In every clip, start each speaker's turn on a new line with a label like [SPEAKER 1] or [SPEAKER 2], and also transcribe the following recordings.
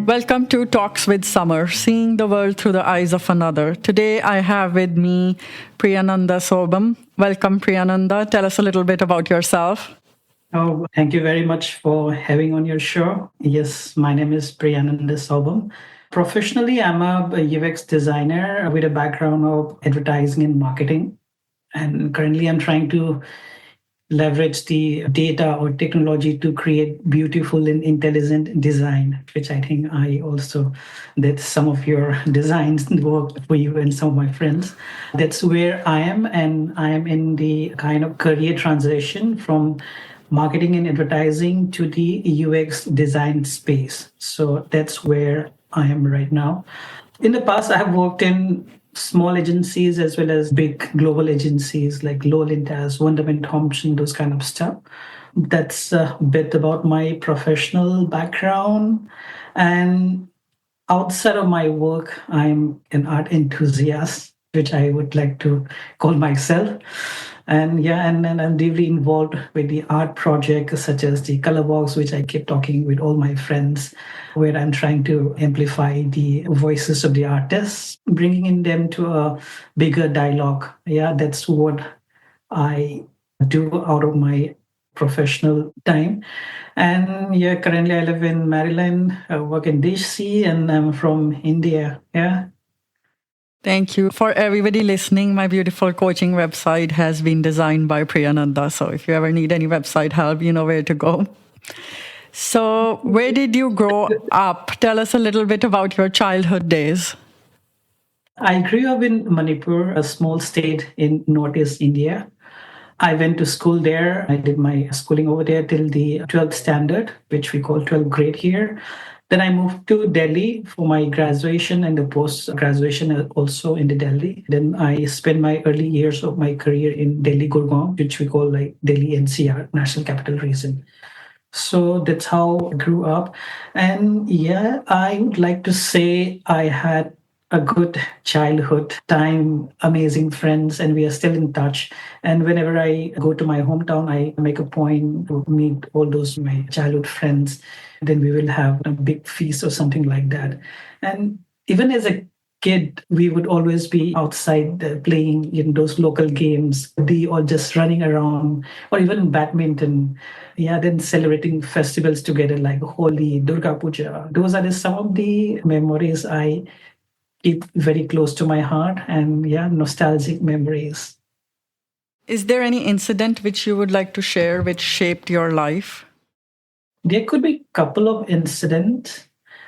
[SPEAKER 1] Welcome to Talks with Summer, seeing the world through the eyes of another. Today I have with me Priyananda Sobam. Welcome, Priyananda. Tell us a little bit about yourself.
[SPEAKER 2] Oh, thank you very much for having on your show. Yes, my name is Priyananda Sobam. Professionally, I'm a UX designer with a background of advertising and marketing. And currently, I'm trying to leverage the data or technology to create beautiful and intelligent design, which I think I also did some of your designs work for you and some of my friends. That's where I am, and I am in the kind of career transition from marketing and advertising to the UX design space. So that's where I am right now. In the past, I have worked in small agencies as well as big global agencies like Lowlintas, Wonderman Thompson, those kind of stuff. That's a bit about my professional background. And outside of my work, I'm an art enthusiast, which I would like to call myself. And yeah, and I'm deeply involved with the art projects such as the color box, which I keep talking with all my friends, where I'm trying to amplify the voices of the artists, bringing in them to a bigger dialogue. Yeah, that's what I do out of my professional time. And yeah, currently I live in Maryland, I work in DC, and I'm from India. Yeah.
[SPEAKER 1] Thank you. For everybody listening, my beautiful coaching website has been designed by Priyananda. So if you ever need any website help, you know where to go. So, where did you grow up? Tell us a little bit about your childhood days.
[SPEAKER 2] I grew up in Manipur, a small state in Northeast India. I went to school there. I did my schooling over there till the 12th standard, which we call 12th grade here. Then I moved to Delhi for my graduation and the post graduation also in the Delhi. Then I spent my early years of my career in Delhi Gurgaon, which we call like Delhi NCR, National Capital Region. So that's how I grew up. And yeah, I would like to say I had a good childhood time, amazing friends, and we are still in touch. And whenever I go to my hometown, I make a point to meet all those my childhood friends. Then we will have a big feast or something like that. And even as a kid, we would always be outside playing in those local games, the or just running around, or even badminton. Yeah, then celebrating festivals together like Holi, Durga Puja. Those are some of the memories I keep very close to my heart, and yeah, nostalgic memories.
[SPEAKER 1] Is there any incident which you would like to share which shaped your life?
[SPEAKER 2] There could be a couple of incidents.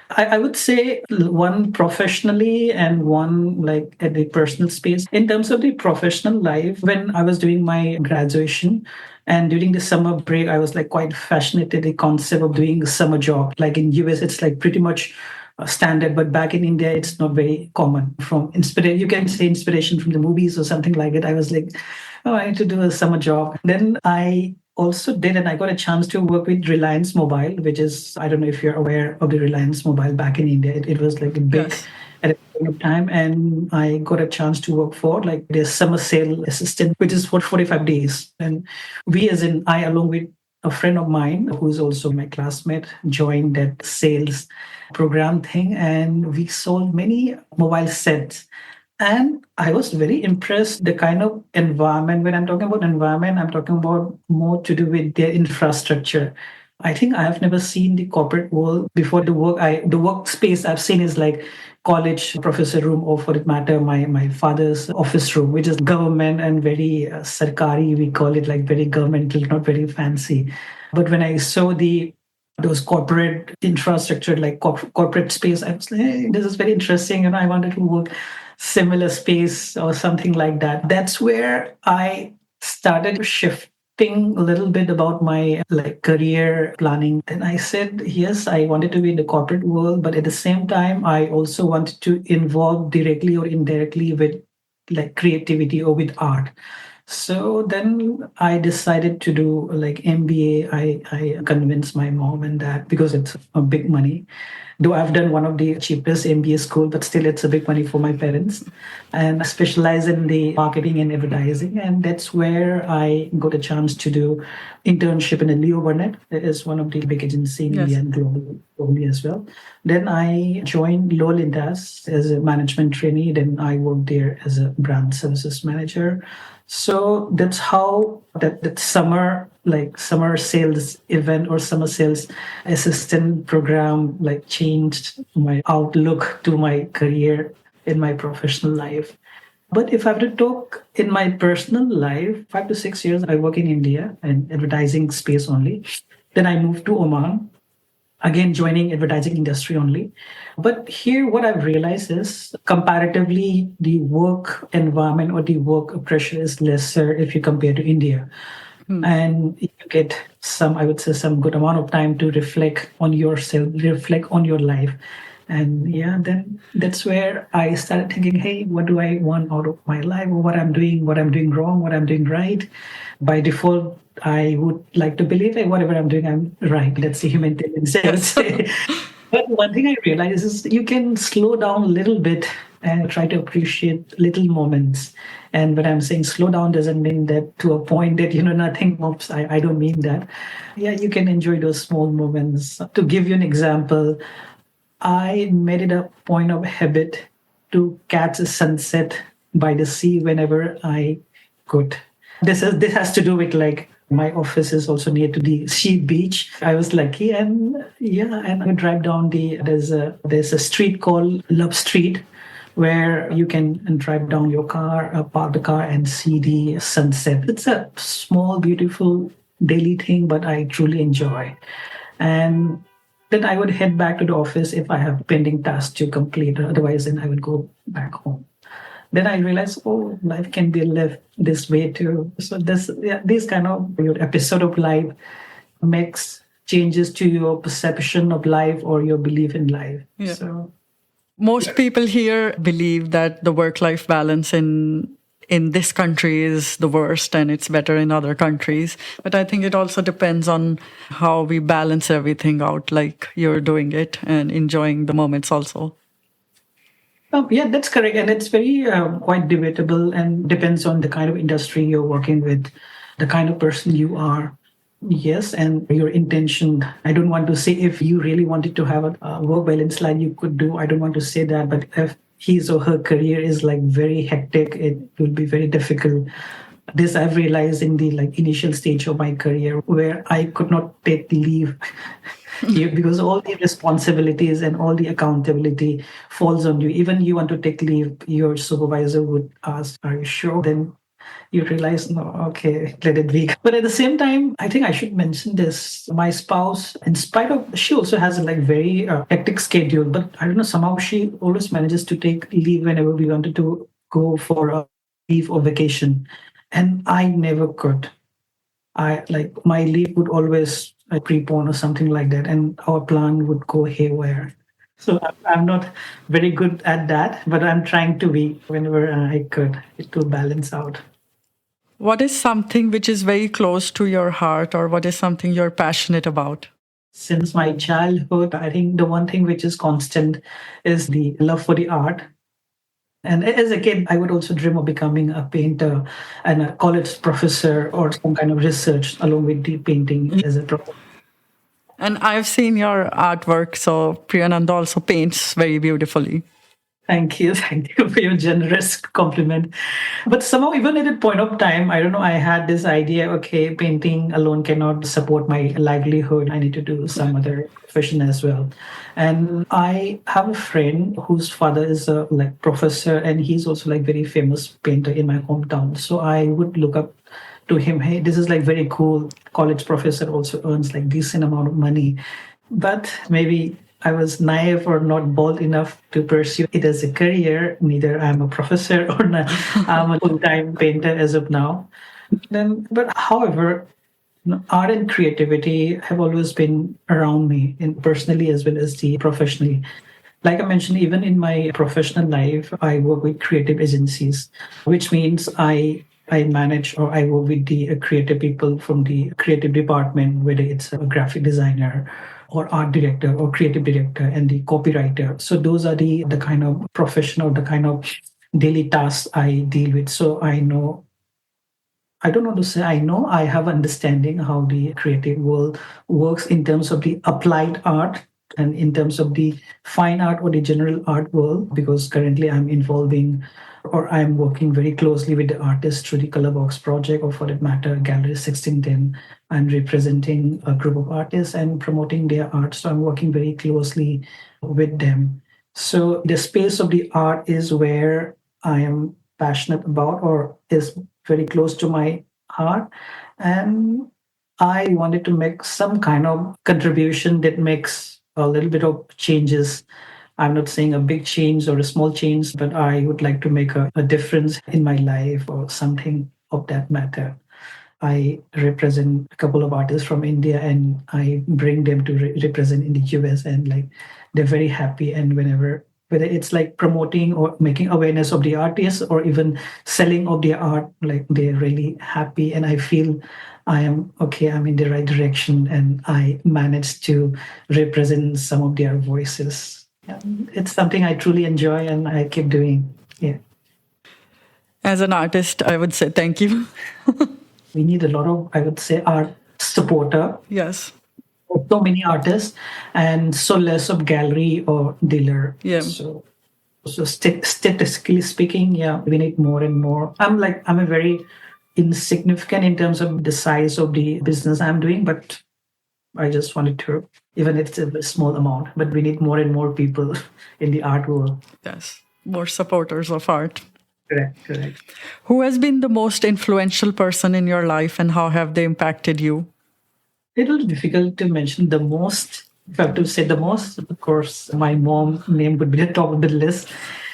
[SPEAKER 2] I would say one professionally and one like at the personal space. In terms of the professional life, when I was doing my graduation and during the summer break, I was like quite fascinated the concept of doing a summer job. Like in US, it's like pretty much standard, but back in India, it's not very common. From inspiration, you can say inspiration from the movies or something like it. I was like, oh, I need to do a summer job. Then I also did, and I got a chance to work with Reliance Mobile, which is, I don't know if you're aware of the Reliance Mobile back in India. It was like a big
[SPEAKER 1] Yes.
[SPEAKER 2] at a point of time, and I got a chance to work for like their summer sale assistant, which is for 45 days. And we, as in I, along with a friend of mine who's also my classmate, joined that sales program thing, and we sold many mobile sets. And I was very impressed the kind of environment. When I'm talking about environment, I'm talking about more to do with their infrastructure. I think I have never seen the corporate world before. The workspace I've seen is like college professor room, or for that matter, my father's office room, which is government and very sarkari. We call it like very governmental, not very fancy. But when I saw the those corporate infrastructure, like corporate space, I was like, hey, this is very interesting, and I wanted to work similar space or something like that. That's where I started shifting a little bit about my like career planning. Then I said, yes, I wanted to be in the corporate world, but at the same time, I also wanted to involve directly or indirectly with like creativity or with art. So then I decided to do like MBA. I convinced my mom and dad because it's a big money. Though I've done one of the cheapest MBA school, but still it's a big money for my parents. And I specialize in the marketing and advertising. And that's where I got a chance to do internship in a Leo Burnett. It is one of the big agency in India
[SPEAKER 1] Yes.
[SPEAKER 2] and globally as well. Then I joined Lolintas as a management trainee. Then I worked there as a brand services manager. So that's how that summer, like summer sales event or summer sales assistant program, like changed my outlook to my career in my professional life. But if I have to talk in my personal life, 5 to 6 years I work in India and advertising space only. Then I moved to Oman, again joining advertising industry only. But here what I've realized is comparatively the work environment or the work pressure is lesser if you compare to India. And you get some, I would say, some good amount of time to reflect on yourself, reflect on your life. And yeah, then that's where I started thinking, hey, what do I want out of my life? What I'm doing wrong, what I'm doing right. By default, I would like to believe that whatever I'm doing, I'm right. That's the human tendency, I would say. But one thing I realize is you can slow down a little bit and try to appreciate little moments. And when I'm saying slow down doesn't mean that to a point that, nothing moves. I don't mean that. Yeah, you can enjoy those small moments. To give you an example, I made it a point of habit to catch a sunset by the sea whenever I could. This has to do with like my office is also near to the sea beach. I was lucky, and yeah, and I drive down there's a street called Love Street where you can drive down your car, park the car, and see the sunset. It's a small, beautiful daily thing, but I truly enjoy. And then I would head back to the office if I have pending tasks to complete. Otherwise, then I would go back home. Then I realized, oh, life can be lived this way too. So this kind of your episode of life makes changes to your perception of life or your belief in life.
[SPEAKER 1] Yeah.
[SPEAKER 2] So
[SPEAKER 1] Most people here believe that the work-life balance in this country is the worst and it's better in other countries. But I think it also depends on how we balance everything out, like you're doing it and enjoying the moments also.
[SPEAKER 2] yeah, that's correct, and it's very quite debatable, and depends on the kind of industry you're working with, the kind of person you are. Yes, and your intention. I don't want to say if you really wanted to have a work balance like you could do. I don't want to say that, but if his or her career is like very hectic, it will be very difficult. This I've realized in the like initial stage of my career where I could not take leave because all the responsibilities and all the accountability falls on you. Even you want to take leave, your supervisor would ask, "Are you sure?" Then you realize, no, okay, let it be. But at the same time, I think I should mention this. My spouse, in spite of, she also has a like very hectic schedule, but I don't know, somehow she always manages to take leave whenever we wanted to go for a leave or vacation. And I never could. I like my leave would always prepone or something like that, and our plan would go haywire. So I'm not very good at that, but I'm trying to be whenever I could to balance out.
[SPEAKER 1] What is something which is very close to your heart, or what is something you're passionate about?
[SPEAKER 2] Since my childhood, I think the one thing which is constant is the love for the art. And as a kid, I would also dream of becoming a painter and a college professor or some kind of research along with the painting as a professor.
[SPEAKER 1] And I've seen your artwork, so Priyananda also paints very beautifully.
[SPEAKER 2] Thank you. Thank you for your generous compliment. But somehow, even at a point of time, I don't know, I had this idea, okay, painting alone cannot support my livelihood. I need to do some other profession as well. And I have a friend whose father is a like professor, and he's also like very famous painter in my hometown. So I would look up to him, hey, this is like very cool. College professor also earns like decent amount of money. But maybe I was naive or not bold enough to pursue it as a career. Neither I'm a professor or not, I'm a full-time painter as of now. But however, art and creativity have always been around me, in personally as well as the professionally. Like I mentioned, even in my professional life, I work with creative agencies, which means I I manage or I work with the creative people from the creative department, whether it's a graphic designer or art director or creative director and the copywriter. So those are the kind of professional, the kind of daily tasks I deal with. So I don't want to say I know, I have understanding how the creative world works in terms of the applied art and in terms of the fine art or the general art world, because currently I'm involving or I'm working very closely with the artists through the Colorbox project, or for that matter, Gallery 1610. I'm representing a group of artists and promoting their art. So I'm working very closely with them. So the space of the art is where I am passionate about or is very close to my heart. And I wanted to make some kind of contribution that makes a little bit of changes. I'm not saying a big change or a small change, but I would like to make a difference in my life or something of that matter. I represent a couple of artists from India and I bring them to represent in the US, and like they're very happy. And whether it's like promoting or making awareness of the artists or even selling of their art, like they're really happy. And I feel I am okay, I'm in the right direction and I managed to represent some of their voices. Yeah, it's something I truly enjoy and I keep doing. Yeah.
[SPEAKER 1] As an artist, I would say thank you.
[SPEAKER 2] We need a lot of, I would say, art supporter.
[SPEAKER 1] Yes.
[SPEAKER 2] So many artists and so less of gallery or dealer.
[SPEAKER 1] Yeah.
[SPEAKER 2] So statistically speaking, yeah, we need more and more. I'm a very insignificant in terms of the size of the business I'm doing, but I just wanted to, even if it's a small amount, but we need more and more people in the art world.
[SPEAKER 1] Yes. More supporters of art.
[SPEAKER 2] Correct.
[SPEAKER 1] Who has been the most influential person in your life and how have they impacted you?
[SPEAKER 2] It will be difficult to mention the most. If I have to say the most, of course, my mom name would be the top of the list.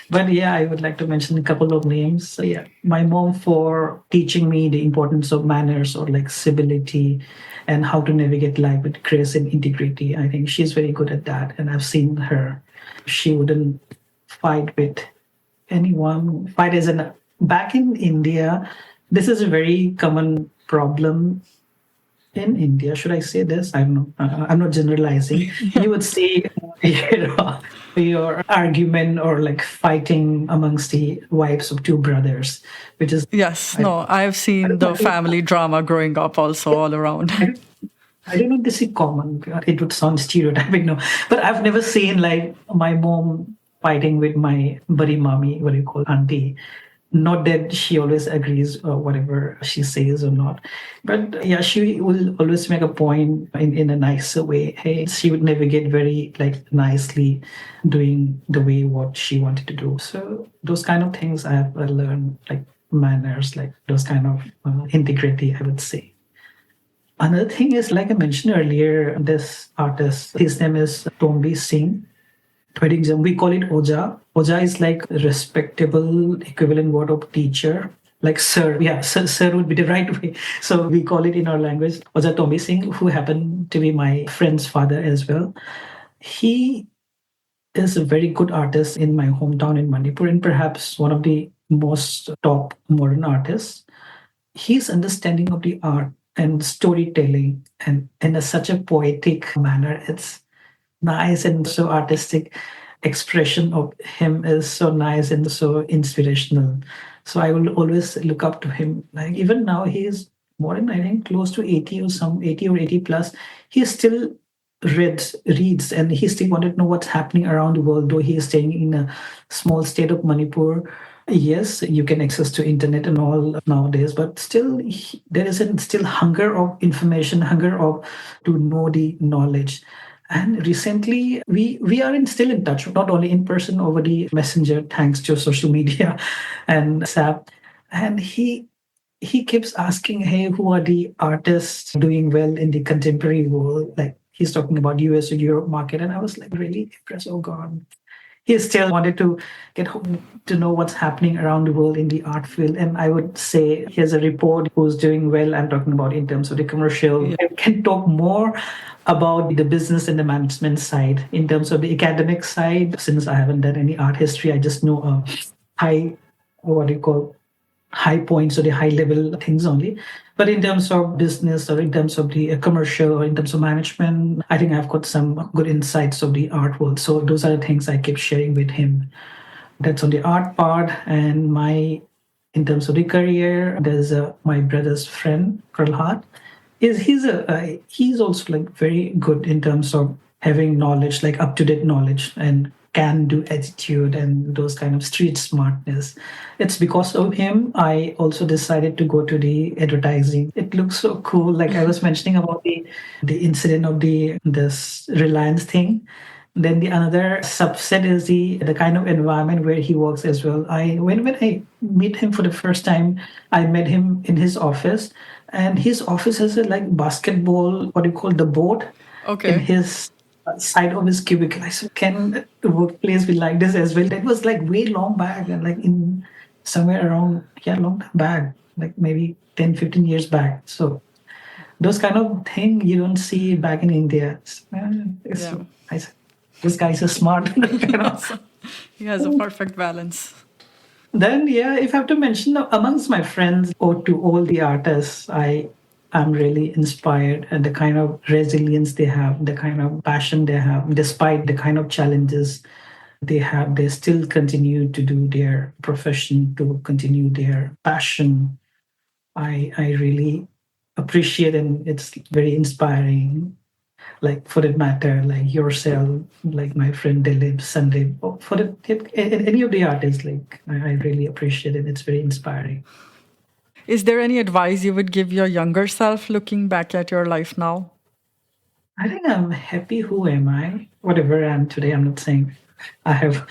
[SPEAKER 2] But yeah, I would like to mention a couple of names. So yeah, my mom for teaching me the importance of manners or like civility and how to navigate life with grace and integrity. I think she's very good at that. And I've seen her. She wouldn't fight with anyone. Fight as an back in India, this is a very common problem in India. Should I say this? I don't know. I'm not generalizing. You would see, your argument or like fighting amongst the wives of two brothers, which is
[SPEAKER 1] yes. No, I've seen the family drama growing up also all around.
[SPEAKER 2] I don't know if this is common. It would sound stereotyping, no, but I've never seen like my mom fighting with my buddy mommy, what do you call auntie. Not that she always agrees or whatever she says or not, but yeah, she will always make a point in a nicer way. Hey, she would navigate very like nicely, doing the way what she wanted to do. So those kind of things I have learned, like manners, like those kind of integrity, I would say. Another thing is, like I mentioned earlier, this artist, his name is Tombi Singh. We call it Oja. Oja is like a respectable equivalent word of teacher, like sir. Yeah, sir would be the right way. So we call it in our language Oja Tombi Singh, who happened to be my friend's father as well. He is a very good artist in my hometown in Manipur, and perhaps one of the most top modern artists. His understanding of the art and storytelling and in such a poetic manner, it's nice, and so artistic expression of him is so nice and so inspirational. So I will always look up to him. Like even now, he is more than I think close to 80 or 80 plus. He still reads and he still wanted to know what's happening around the world, though he is staying in a small state of Manipur. Yes, you can access to internet and all nowadays, but still there is a still hunger of information, hunger of to know the knowledge. And recently, we are still in touch, not only in person over the messenger, thanks to social media and WhatsApp. And he keeps asking, "Hey, who are the artists doing well in the contemporary world?" Like he's talking about US or Europe market, and I was like really impressed. Oh God, he still wanted to get home to know what's happening around the world in the art field. And I would say here's a report who's doing well. I'm talking about in terms of the commercial. Yeah. I can talk more about the business and the management side. In terms of the academic side, since I haven't done any art history, I just know a high, what do you call, high points or the high level things only. But in terms of business or in terms of the commercial or in terms of management, I think I've got some good insights of the art world. So those are the things I keep sharing with him. That's on the art part. And my in terms of the career, there's my brother's friend, Pralhat. He's also like very good in terms of having knowledge, like up to date knowledge and can do attitude and those kind of street smartness. It's because of him I also decided to go to the advertising. It looks so cool. Like I was mentioning about the incident of the this Reliance thing. Then the another subset is the kind of environment where he works as well. When I meet him for the first time, I met him in his office, and his office has a like basketball, what do you call the board, in
[SPEAKER 1] Okay.
[SPEAKER 2] his side of his cubicle. I said, can the workplace be like this as well? That was like way long back, and like in somewhere around yeah long time back, like maybe 10, 15 years back. So those kind of thing you don't see back in India.
[SPEAKER 1] Yeah.
[SPEAKER 2] I said, this guy's so smart.
[SPEAKER 1] So he has a perfect balance.
[SPEAKER 2] Then, yeah, if I have to mention amongst my friends or to all the artists, I am really inspired and the kind of resilience they have, the kind of passion they have, despite the kind of challenges they have, they still continue to do their profession, to continue their passion. I really appreciate and it's very inspiring like for that matter, like yourself, like my friend Dilip, Sandeep, or for any of the artists, like I really appreciate it. It's very inspiring.
[SPEAKER 1] Is there any advice you would give your younger self looking back at your life now?
[SPEAKER 2] I think I'm happy. Who am I? Whatever I am today, I'm not saying I have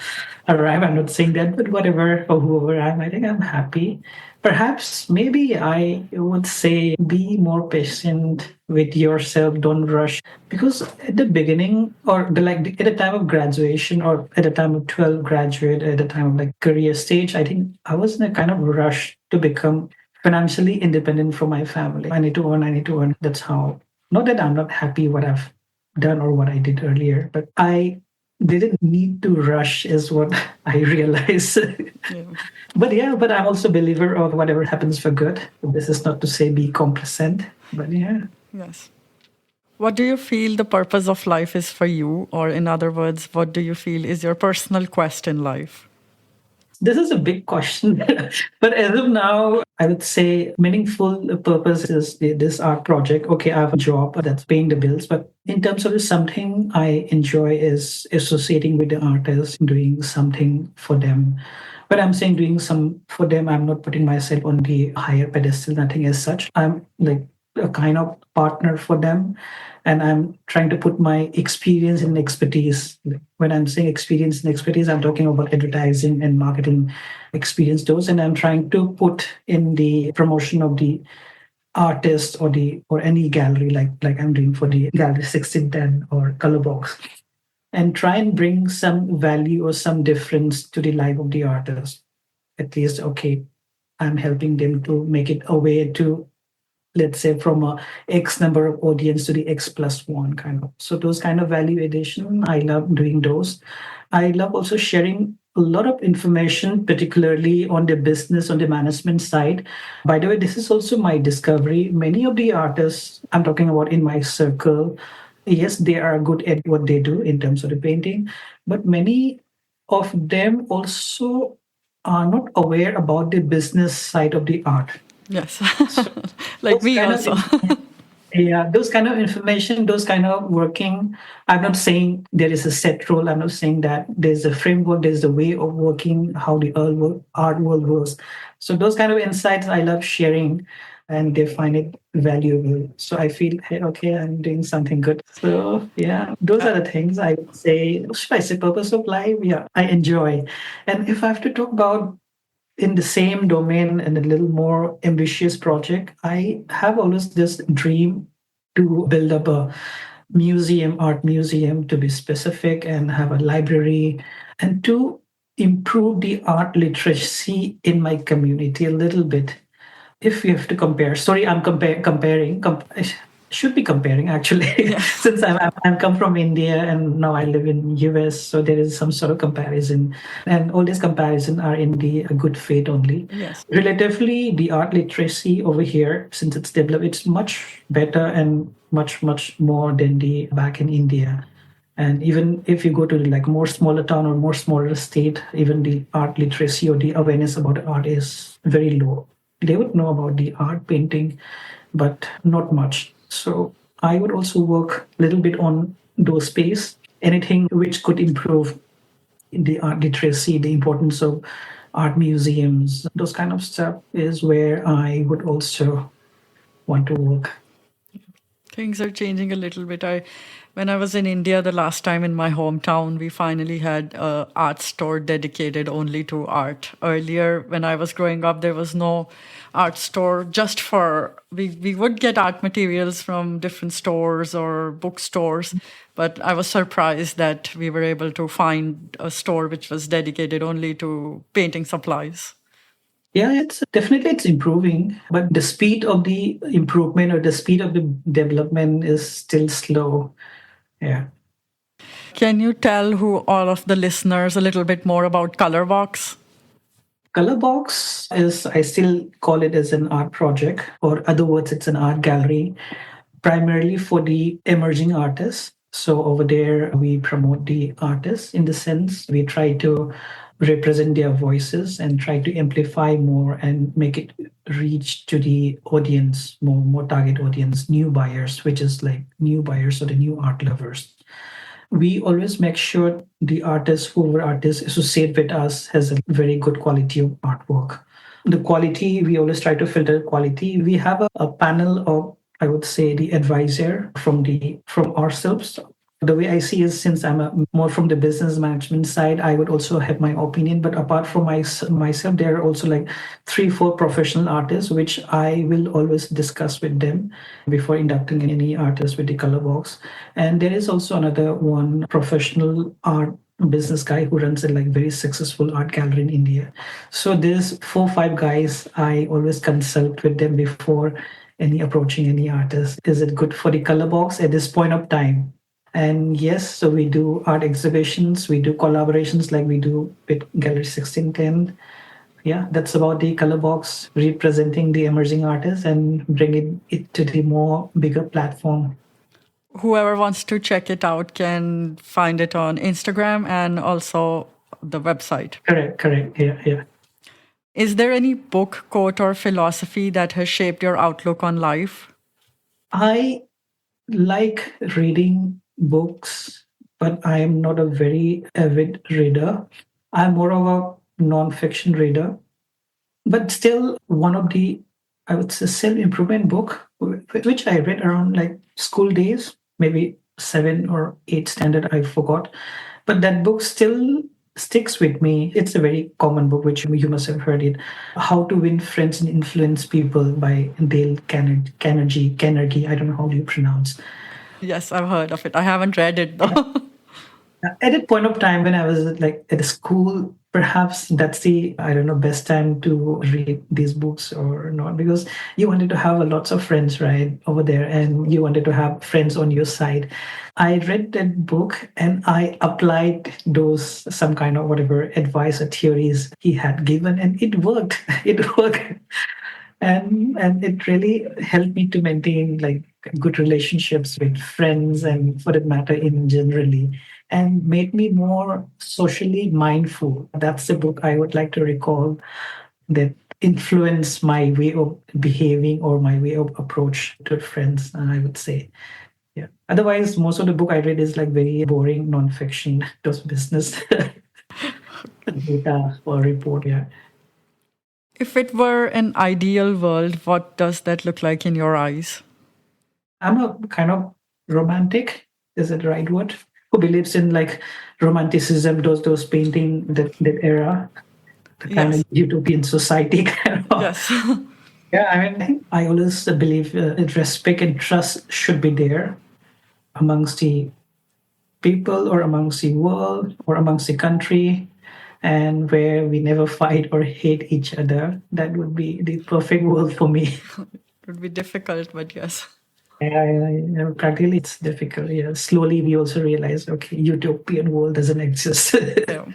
[SPEAKER 2] arrived. I'm not saying that, but whatever or whoever I am, I think I'm happy. Perhaps, maybe I would say be more patient with yourself. Don't rush because at the beginning or at the time of graduation or at the time of 12 graduate, at the time of like career stage, I think I was in a kind of rush to become financially independent from my family. I need to earn. I need to earn. That's how not that I'm not happy what I've done or what I did earlier, but I didn't need to rush, is what I realized.
[SPEAKER 1] Yeah.
[SPEAKER 2] But yeah, but I'm also a believer of whatever happens for good. This is not to say be complacent, but yeah.
[SPEAKER 1] Yes. What do you feel the purpose of life is for you? Or, in other words, what do you feel is your personal quest in life?
[SPEAKER 2] This is a big question, but as of now, I would say meaningful purpose is this art project. Okay, I have a job that's paying the bills, but in terms of something I enjoy is associating with the artists, doing something for them. But I'm saying doing some for them, I'm not putting myself on the higher pedestal, nothing as such. I'm like a kind of partner for them and I'm trying to put my experience and expertise. When I'm saying experience and expertise, I'm talking about advertising and marketing experience those, and I'm trying to put in the promotion of the artist or any gallery like I'm doing for the gallery 1610 or color box, and try and bring some value or some difference to the life of the artist. At least, okay, I'm helping them to make it a way to, let's say, from a X number of audience to the X plus one kind of. So those kind of value addition, I love doing those. I love also sharing a lot of information, particularly on the business, on the management side. By the way, this is also my discovery. Many of the artists I'm talking about in my circle, yes, they are good at what they do in terms of the painting, but many of them also are not aware about the business side of the art.
[SPEAKER 1] Yes.
[SPEAKER 2] So
[SPEAKER 1] Like
[SPEAKER 2] those
[SPEAKER 1] me
[SPEAKER 2] kind of
[SPEAKER 1] also.
[SPEAKER 2] yeah, those kind of information, those kind of working. I'm not saying there is a set rule. I'm not saying that there's a framework, there's a way of working, how the art world works. So those kind of insights I love sharing and they find it valuable. So I feel, hey, okay, I'm doing something good. So yeah, those are the things I would say. Should I say purpose of life? Yeah, I enjoy. And if I have to talk about in the same domain and a little more ambitious project, I have always this dream to build up a museum, art museum to be specific, and have a library and to improve the art literacy in my community a little bit. If we have to compare, sorry, I'm comparing. should be comparing actually,
[SPEAKER 1] Yes.
[SPEAKER 2] since I'm come from India and now I live in US, so there is some sort of comparison, and all these comparisons are in the good faith only.
[SPEAKER 1] Yes.
[SPEAKER 2] Relatively, the art literacy over here, since it's developed, it's much better and much more than the back in India. And even if you go to like more smaller town or more smaller state, even the art literacy or the awareness about art is very low. They would know about the art painting, but not much. So I would also work a little bit on those space. Anything which could improve the art literacy, the importance of art museums, those kind of stuff is where I would also want to work.
[SPEAKER 1] Things are changing a little bit. When I was in India the last time in my hometown, we finally had a art store dedicated only to art. Earlier, when I was growing up, there was no art store just for we would get art materials from different stores or bookstores, but I was surprised that we were able to find a store which was dedicated only to painting supplies.
[SPEAKER 2] Yeah, it's improving, but the speed of the improvement or the speed of the development is still slow. Yeah.
[SPEAKER 1] Can you tell who all of the listeners a little bit more about Colorbox?
[SPEAKER 2] Colorbox is, I still call it as an art project, or other words, it's an art gallery, primarily for the emerging artists. So over there, we promote the artists in the sense we try to represent their voices and try to amplify more and make it reach to the audience, more target audience, new buyers, which is like new buyers or the new art lovers. We always make sure the artist, whoever artist associate with us, has a very good quality of artwork. The quality, we always try to filter quality. We have a panel of, I would say, the advisor from ourselves. The way I see is, since more from the business management side, I would also have my opinion. But apart from myself, there are also like 3, 4 professional artists, which I will always discuss with them before inducting any artist with the color box. And there is also another one professional art business guy who runs a like very successful art gallery in India. So there's 4, 5 guys I always consult with them before any approaching any artist. Is it good for the color box at this point of time? And yes, so we do art exhibitions, we do collaborations like we do with Gallery 1610. Yeah, that's about the color box representing the emerging artists and bringing it to the more bigger platform.
[SPEAKER 1] Whoever wants to check it out can find it on Instagram and also the website.
[SPEAKER 2] Correct. Yeah.
[SPEAKER 1] Is there any book, quote, or philosophy that has shaped your outlook on life?
[SPEAKER 2] I like reading books, but I am not a very avid reader. I'm more of a non-fiction reader. But still, one of the, I would say, self-improvement book, which I read around like school days, maybe 7 or 8 standard, I forgot. But that book still sticks with me. It's a very common book, which you must have heard it. How to Win Friends and Influence People by Dale Carnegie. I don't know how you pronounce.
[SPEAKER 1] Yes, I've heard of it. I haven't read it though.
[SPEAKER 2] At that point of time when I was like at a school, perhaps that's the, I don't know, best time to read these books or not, because you wanted to have a lots of friends right over there and you wanted to have friends on your side. I read that book and I applied those some kind of whatever advice or theories he had given, and it worked. It worked. And it really helped me to maintain like good relationships with friends and for that matter in generally, and made me more socially mindful. That's the book I would like to recall that influenced my way of behaving or my way of approach to friends, I would say. Yeah. Otherwise, most of the book I read is like very boring nonfiction, just business data or report. Yeah.
[SPEAKER 1] If it were an ideal world, what does that look like in your eyes?
[SPEAKER 2] I'm a kind of romantic, is it the right word? Who believes in like romanticism, those painting that era, the kind of
[SPEAKER 1] Yes.
[SPEAKER 2] utopian society kind of.
[SPEAKER 1] Yes.
[SPEAKER 2] Yeah, I mean, I always believe that respect and trust should be there amongst the people or amongst the world or amongst the country, and where we never fight or hate each other. That would be the perfect world for me.
[SPEAKER 1] It would be difficult, but yes.
[SPEAKER 2] Practically it's difficult. Yeah. Slowly we also realize, okay, utopian world doesn't exist.
[SPEAKER 1] Yeah.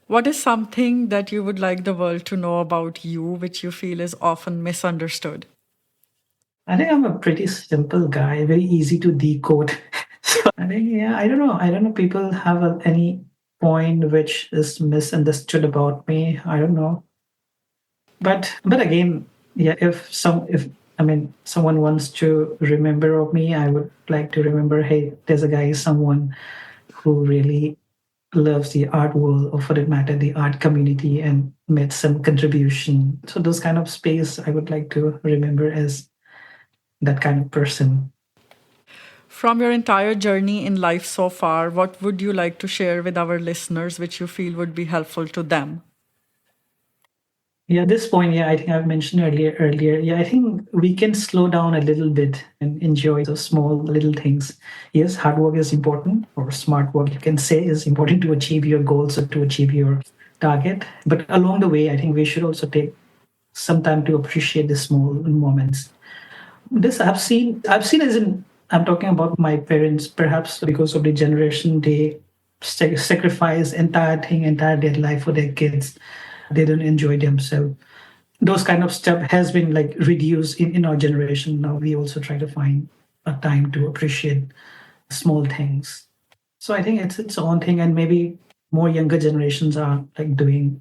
[SPEAKER 1] What is something that you would like the world to know about you, which you feel is often misunderstood?
[SPEAKER 2] I think I'm a pretty simple guy, very easy to decode. So I think, yeah, I don't know. People have any point which is misunderstood about me. I don't know. But again, yeah, if I mean someone wants to remember of me, I would like to remember, hey, there's a guy, someone who really loves the art world, or for that matter, the art community, and made some contribution. So those kind of space I would like to remember as that kind of person.
[SPEAKER 1] From your entire journey in life so far, what would you like to share with our listeners which you feel would be helpful to them?
[SPEAKER 2] Yeah, at this point, yeah, I think I've mentioned earlier. Yeah, I think we can slow down a little bit and enjoy those small little things. Yes, hard work is important, or smart work, you can say, is important to achieve your goals or to achieve your target. But along the way, I think we should also take some time to appreciate the small moments. This I've seen as in, I'm talking about my parents, perhaps because of the generation, they sacrifice entire their life for their kids. They don't enjoy themselves. Those kind of stuff has been like reduced in our generation. Now we also try to find a time to appreciate small things. So I think it's its own thing, and maybe more younger generations are like doing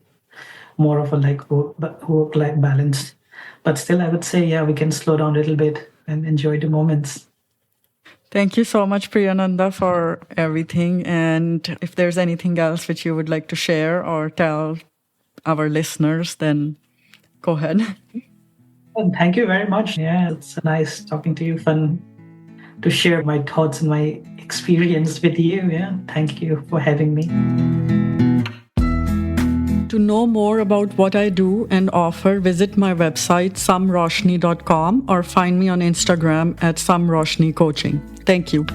[SPEAKER 2] more of a like work life balance. But still, I would say, yeah, we can slow down a little bit and enjoy the moments.
[SPEAKER 1] Thank you so much, Priyananda, for everything. And if there's anything else which you would like to share or tell our listeners, then go ahead.
[SPEAKER 2] And thank you very much. Yeah, it's nice talking to you. Fun to share my thoughts and my experience with you. Yeah, thank you for having me.
[SPEAKER 1] To know more about what I do and offer, visit my website, samroshni.com, or find me on Instagram at samroshni coaching. Thank you.